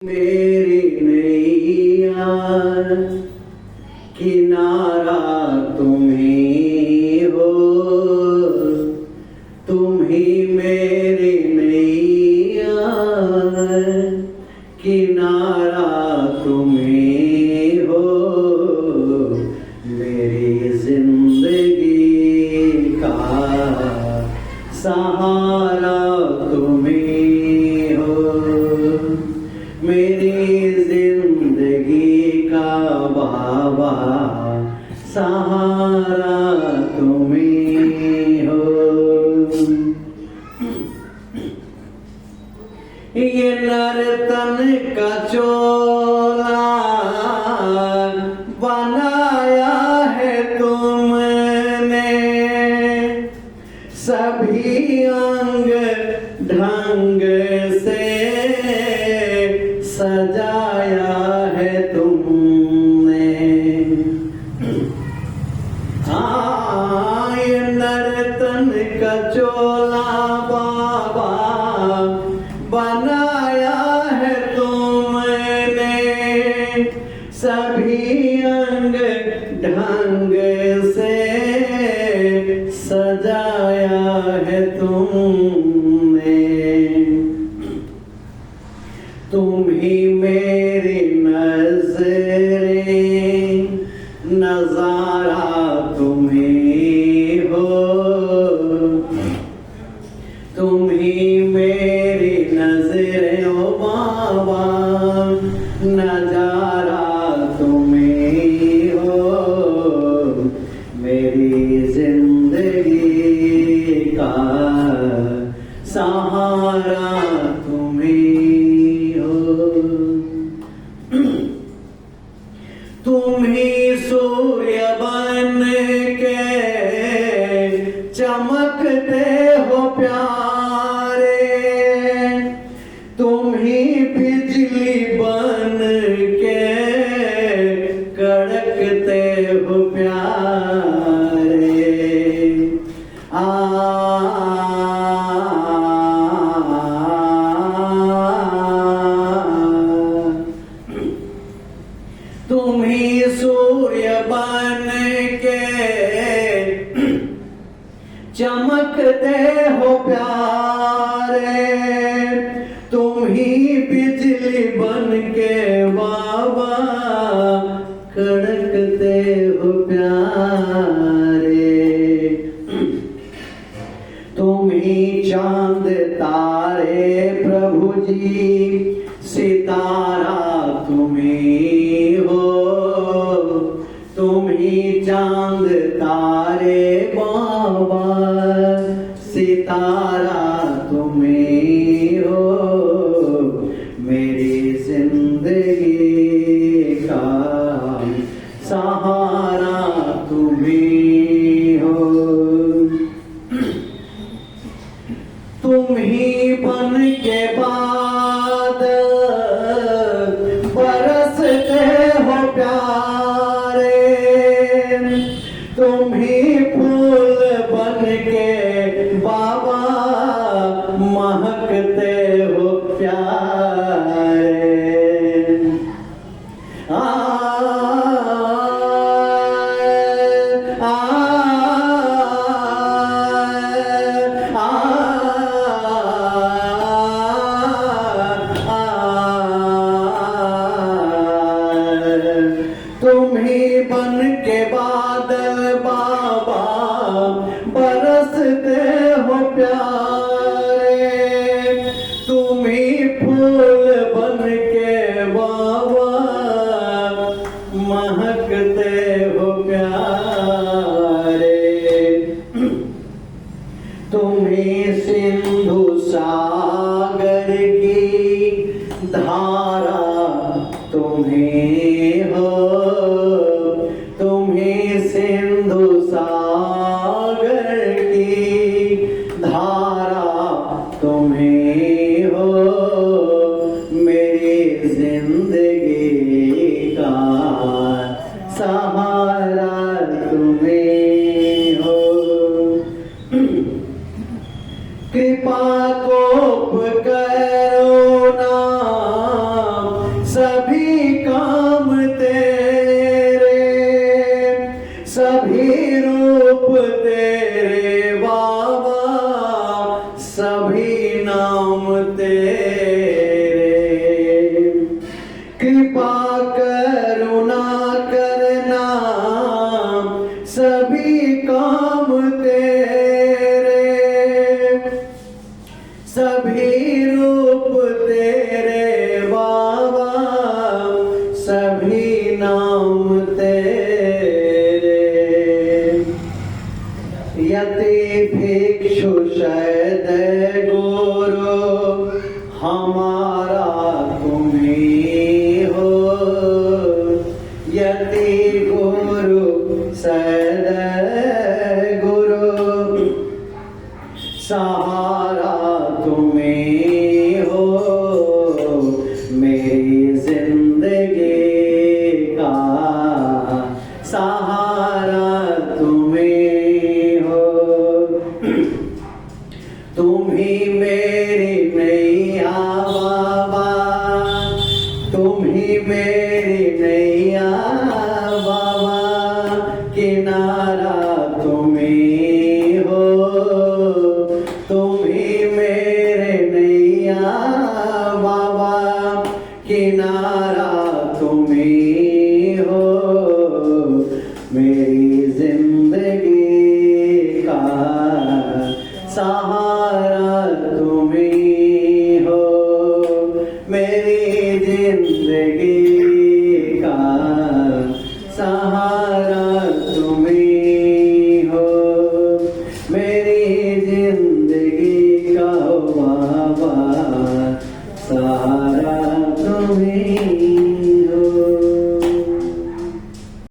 मेरी नैया किनारा तुम ही हो, तुम ही मेरी नैया किनारा तुम ही हो, मेरी जिंदगी का सहारा तुम ही हो, मेरी जिंदगी का बाबा सहारा तुम ही हो। ये नर्तन का चोला बनाया है तुमने, सभी अंग ढंग से सजाया है तुमने। हाँ, ये नर्तन का चोला बाबा बनाया है तुमने, सभी अंग ढंग से सजाया है तुमने। तुम ही मेरी नजरें, नजारा तुम ही हो, तुम ही मेरी नजरें ओ बाबा, नजारा तुम ही हो, मेरी जिंदगी का सहारा तुम ही हो। तुम ही सूर्य बन के चमकते हो प्यारे, तुम ही बिजली बन के कड़कते हो प्यारे। तुम ही सूर्य बन के चमकते हो प्यारे, तुम ही बिजली बन के बाबा कड़कते हो प्यारे। तुम ही चांद तारे प्रभु जी, सितारा तुम ही हो, तुम ही चांद तारे बाबा, सितारा तुम ही हो, मेरी जिंदगी का सहारा तुम ही हो। तुम ही बन के बादल बरसते हो प्यारे, तुम ही फूल बन के बाबा महकते हो प्यारे। तुम ही बन के बादल बाबा बरसते हो प्यारे, तुम ही फूल बन के बाबा महकते हो प्यारे। तुम ही सिंधु सागर की धारा तुम ही हो, तुम ही सिंधु सागर की धारा तुम ही हो, मेरी जिंदगी का सहारा तुम ही हो। कृपा कोप करो ना सभी काम तेरे, सभी रूप तेरे बाबा, सभी नाम तेरे। कृपा करुणा करना, सभी काम तेरे, सभी रूप तेरे बाबा, सभी नाम तेरे। यति भिक्षु शैद गुरु, हमारा तुम्ही हो। यति गुरु शैद गुरु, सहारा तुम्ही हो। मेरी जिंदगी का सहारा तुम्ही हो। तुम ही मेरी नैया बाबा, तुम ही मेरी नैया बाबा, किनारा तुम्ही हो। तुम ही मेरे नैया बाबा, किनारा तुम्ही हो। मेरी जिंदगी का सहारा तुम्ही हो। मेरी जिंदगी का सहारा तुम्ही हो। मेरी जिंदगी का बाबा, सहारा तुम्ही